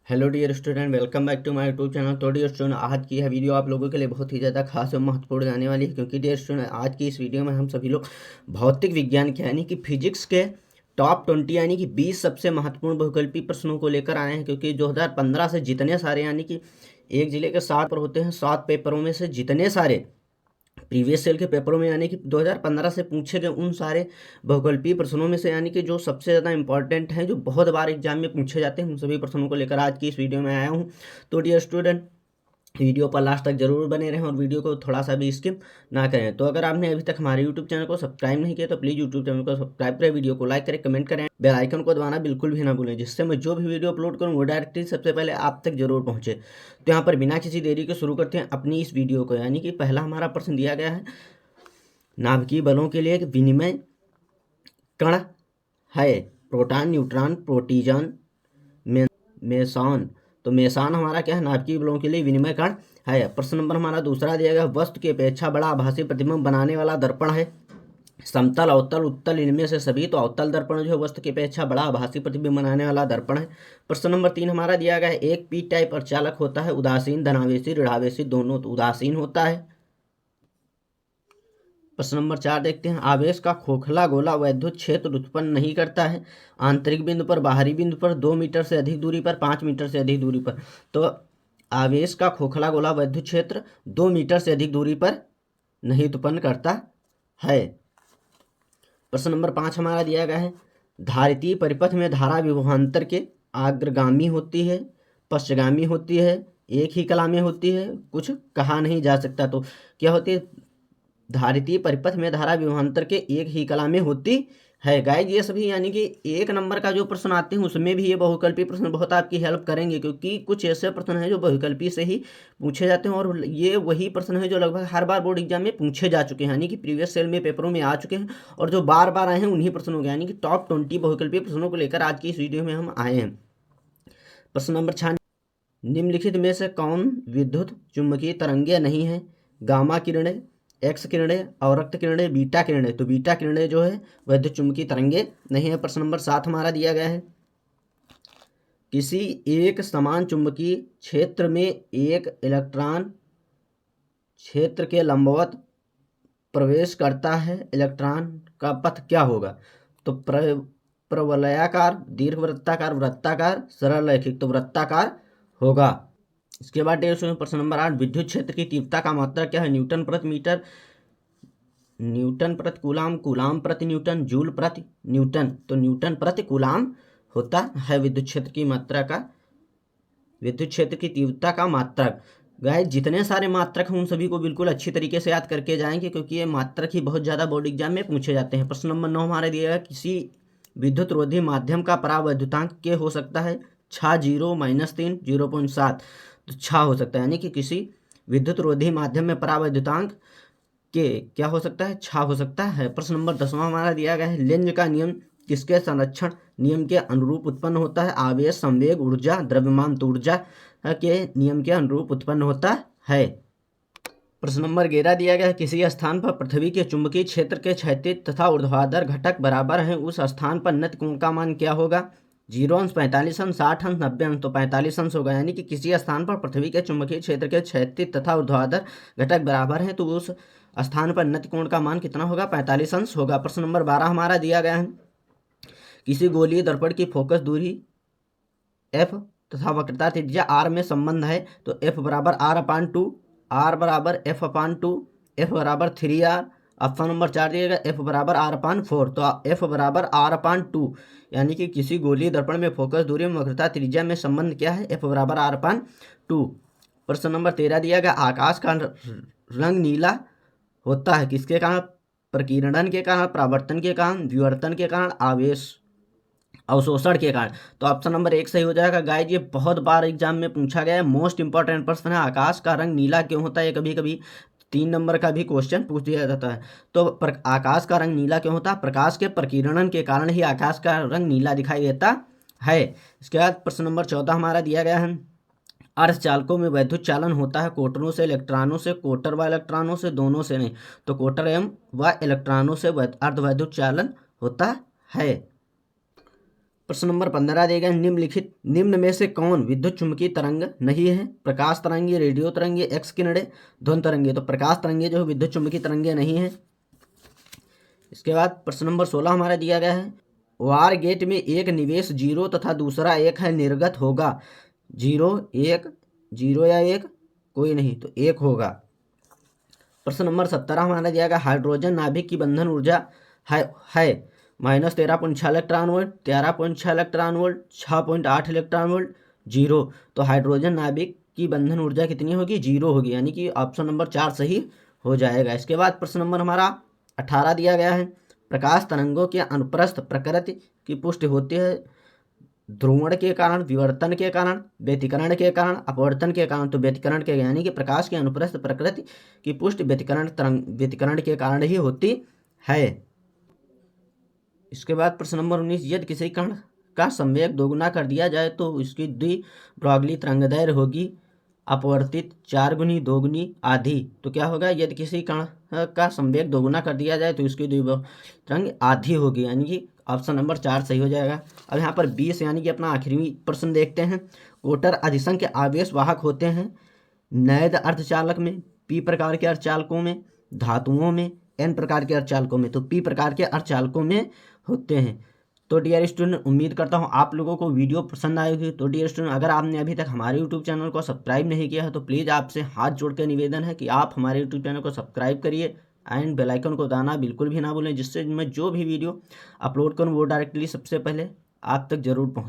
Hello dear student, welcome back to my YouTube channel. तो dear student, आज की यह वीडियो आप लोगों के लिए बहुत ही ज़्यादा खास और महत्वपूर्ण जाने वाली है, क्योंकि डियर स्टूडेंट आज की इस वीडियो में हम सभी लोग भौतिक विज्ञान के यानी कि फिजिक्स के टॉप 20 यानी कि 20 सबसे महत्वपूर्ण बहुकल्पीय प्रश्नों को लेकर आए हैं। क्योंकि 2015 से जितने सारे यानी कि एक जिले के 7 पेपर होते हैं, 7 पेपरों में से जितने सारे प्रीवियस सेल के पेपरों में यानी कि 2015 से पूछे गए उन सारे बहुकल्पीय प्रश्नों में से यानी कि जो सबसे ज़्यादा इंपॉर्टेंट हैं, जो बहुत बार एग्जाम में पूछे जाते हैं, उन सभी प्रश्नों को लेकर आज की इस वीडियो में आया हूं। तो डियर स्टूडेंट, वीडियो पर लास्ट तक जरूर बने रहें और वीडियो को थोड़ा सा भी स्किप ना करें। तो अगर आपने अभी तक हमारे यूट्यूब चैनल को सब्सक्राइब नहीं किया तो प्लीज़ यूट्यूब चैनल को सब्सक्राइब करें, वीडियो को लाइक करें, कमेंट करें, बेल आइकन को दबाना बिल्कुल भी ना भूलें, जिससे मैं जो भी वीडियो अपलोड करूँ वो डायरेक्टली सबसे पहले आप तक जरूर पहुँचे। तो यहाँ पर बिना किसी देरी के शुरू करते हैं अपनी इस वीडियो को। यानी कि पहला हमारा प्रश्न दिया गया है, नाभिकीय बलों के लिए एक विनिमय कण है, प्रोटॉन, न्यूट्रॉन, प्रोटीजन, मेसॉन। तो मेसॉन हमारा क्या है, नाभिकीय बलों के लिए विनिमय कण है। प्रश्न नंबर हमारा दूसरा दिया गया, वस्तु की अपेक्षा बड़ा आभासी प्रतिबिंब बनाने वाला दर्पण है, समतल, अवतल, उत्तल, इनमें से सभी। तो अवतल दर्पण जो है वस्तु की अपेक्षा बड़ा आभासी प्रतिबिंब बनाने वाला दर्पण है। प्रश्न नंबर 3 हमारा दिया गया है, एक पी टाइप अर्चालक होता है, उदासीन, धनावेशी, ऋणावेशी दोनों। तो उदासीन होता है। प्रश्न नंबर 4 देखते हैं, आवेश का खोखला गोला वैद्युत क्षेत्र उत्पन्न नहीं करता है, आंतरिक बिंदु पर, बाहरी बिंदु पर, 2 मीटर से अधिक दूरी पर, 5 मीटर से अधिक दूरी पर। तो आवेश का खोखला गोला वैद्युत क्षेत्र 2 मीटर से अधिक दूरी पर नहीं उत्पन्न करता है। प्रश्न नंबर 5 हमारा दिया गया है, धारितीय परिपथ में धारा विभवांतर के अग्रगामी होती है, पश्चगामी होती है, एक ही कला में होती है, कुछ कहा नहीं जा सकता। तो क्या होती है, धारितीय परिपथ में धारा विभवांतर के एक ही कला में होती है। गाइज ये सभी यानी कि 1 नंबर का जो प्रश्न आते हैं उसमें भी ये बहुविकल्पी प्रश्न बहुत आपकी हेल्प करेंगे, क्योंकि कुछ ऐसे प्रश्न हैं जो बहुविकल्पी से ही पूछे जाते हैं और ये वही प्रश्न है जो लगभग हर बार बोर्ड एग्जाम में पूछे जा चुके हैं, यानी कि प्रीवियस सेल में पेपरों में आ चुके हैं और जो बार बार आए हैं उन्हीं प्रश्नों के, यानी कि टॉप 20 बहुविकल्पी प्रश्नों को लेकर आज की इस वीडियो में हम आए हैं। प्रश्न नंबर 6, निम्नलिखित में से कौन विद्युत चुम्बकीय तरंगे नहीं है, गामा किरणें, एक्स किरणें, अवरक्त किरणें, बीटा किरणें। तो बीटा किरणें जो है वैद्युत चुम्बकीय तरंगे नहीं है। प्रश्न नंबर 7 हमारा दिया गया है, किसी एक समान चुंबकीय क्षेत्र में एक इलेक्ट्रॉन क्षेत्र के लंबवत प्रवेश करता है, इलेक्ट्रॉन का पथ क्या होगा। तो प्रवलयाकार, दीर्घवृत्ताकार, वृत्ताकार, सरल रैखिक। तो वृत्ताकार होगा। इसके बाद प्रश्न नंबर 8, विद्युत क्षेत्र की तीव्रता का मात्रा क्या है, न्यूटन प्रति मीटर, न्यूटन प्रति कूलाम, कूलाम प्रति न्यूटन, जूल प्रति न्यूटन। तो न्यूटन प्रति कूलाम होता है विद्युत क्षेत्र की मात्रा का, विद्युत क्षेत्र की तीव्रता का मात्रक। गाइस जितने सारे मात्रक हैं उन सभी को बिल्कुल अच्छी तरीके से याद करके जाएंगे, क्योंकि ये मात्रक ही बहुत ज़्यादा बोर्ड एग्जाम में पूछे जाते हैं। प्रश्न नंबर 9 हमारे दिया है, किसी विद्युत रोधी माध्यम का परावैद्युतांक क्या हो सकता है, 6, 0, -3, 0.7। तो 6 हो सकता है, यानी कि किसी विद्युत रोधी माध्यम में परावैद्युतांक के क्या हो सकता है, 6 हो सकता है। प्रश्न नंबर 10वां हमारा दिया गया है, लेंज का नियम किसके संरक्षण नियम के अनुरूप उत्पन्न होता है, आवेश, संवेग, ऊर्जा, द्रव्यमान। तो ऊर्जा के नियम के अनुरूप उत्पन्न होता है। प्रश्न नंबर 11 दिया गया है, किसी स्थान पर पृथ्वी के चुंबकीय क्षेत्र के क्षैतिज तथा ऊर्ध्वाधर घटक बराबर हैं, उस स्थान पर नत कोण का मान क्या होगा, 0 अंश, 45 अंश, 60 अंश, 90 अंश। तो 45 अंश होगा, यानी कि किसी स्थान पर पृथ्वी के चुंबकीय क्षेत्र के क्षैतिज तथा ऊर्ध्वाधर घटक बराबर हैं तो उस स्थान पर नत कोण का मान कितना होगा, 45 अंश होगा। प्रश्न नंबर 12 हमारा दिया गया है, किसी गोलीय दर्पण की फोकस दूरी f तथा वक्रता त्रिज्या r में संबंध है, तो f बराबर r/2, r बराबर f/2, f बराबर 3r। ऑप्शन नंबर 4 दिएगा f बराबर r/4। तो f बराबर r/2, यानी कि किसी गोलीय दर्पण में फोकस दूरी में वक्रता त्रिज्या में संबंध क्या है, f बराबर r/2। प्रश्न नंबर 13 दिया गया, आकाश का रंग नीला होता है किसके कारण, प्रकीर्णन के कारण, परावर्तन के कारण, विवर्तन के कारण, आवेश अवशोषण के कारण। तो ऑप्शन नंबर 1 सही हो जाएगा। गाइज ये बहुत बार एग्जाम में पूछा गया है, मोस्ट इंपॉर्टेंट प्रश्न है, आकाश का रंग नीला क्यों होता है, कभी कभी 3 नंबर का भी क्वेश्चन पूछ दिया जाता है। तो आकाश का रंग नीला क्यों होता है, प्रकाश के प्रकीर्णन के कारण ही आकाश का रंग नीला दिखाई देता है। इसके बाद प्रश्न नंबर 14 हमारा दिया गया है, अर्धचालकों में वैद्युत चालन होता है कोटरों से, इलेक्ट्रॉनों से, कोटर व इलेक्ट्रॉनों से, दोनों से नहीं। तो कोटर एवं व इलेक्ट्रॉनों से अर्धवैद्युत चालन होता है। प्रश्न नंबर 15 देगा, निम्न में से कौन विद्युत चुंबकीय तरंग नहीं है? प्रकाश तरंगे, रेडियो तरंगे, एक्स किरणें, ध्वनि तरंगे। तो प्रकाश तरंगे जो है विद्युत चुंबकीय तरंगे नहीं है। इसके बाद प्रश्न नंबर 16 हमारा दिया गया है, वार गेट में एक निवेश 0 तथा दूसरा 1 है, निर्गत होगा 0 1 0 या 1 कोई नहीं, तो 1 होगा। प्रश्न नंबर 17 हमारा दिया गया, हाइड्रोजन नाभिक की बंधन ऊर्जा है -13.6 electron volt, 13.6 electron volt, 6.8 electron volt, 0। तो हाइड्रोजन नाभिक की बंधन ऊर्जा कितनी होगी? 0 होगी, यानी कि ऑप्शन नंबर 4 सही हो जाएगा। इसके बाद प्रश्न नंबर हमारा 18 दिया गया है, प्रकाश तरंगों के अनुप्रस्थ प्रकृति की पुष्टि होती है ध्रुवण के कारण, विवर्तन के कारण, व्यतिकरण के कारण, अपवर्तन के कारण। तो व्यतिकरण के, यानी कि प्रकाश के अनुप्रस्थ प्रकृति की पुष्टि व्यतिकरण के कारण ही होती है। इसके बाद प्रश्न नंबर 19, यदि किसी कण का संवेग दोगुना कर दिया जाए तो उसकी द्वि ब्रॉगली तरंगदैर्घ्य होगी अपवर्तित 4 गुनी, 2 गुनी, आधी। तो क्या होगा? यदि किसी कण का संवेग दोगुना कर दिया जाए तो उसकी द्वि तरंग आधी होगी, यानी कि ऑप्शन नंबर 4 सही हो जाएगा। अब यहाँ पर 20 यानी कि अपना आखिरी प्रश्न देखते हैं, कोटर अधिसंख्य आवेश वाहक होते हैं नैद अर्धचालक में, पी प्रकार के अर्धचालकों में, धातुओं में, एन प्रकार के अर्धचालकों में। तो पी प्रकार के अर्धचालकों में होते हैं। तो डियर स्टूडेंट, उम्मीद करता हूँ आप लोगों को वीडियो पसंद आई होगी। तो डियर स्टूडेंट, अगर आपने अभी तक हमारे यूट्यूब चैनल को सब्सक्राइब नहीं किया है तो प्लीज़ आपसे हाथ जोड़ के निवेदन है कि आप हमारे यूट्यूब चैनल को सब्सक्राइब करिए एंड बेल आइकन को दबाना बिल्कुल भी ना भूलें, जिससे मैं जो भी वीडियो अपलोड करूँ वो डायरेक्टली सबसे पहले आप तक जरूर पहुँचे।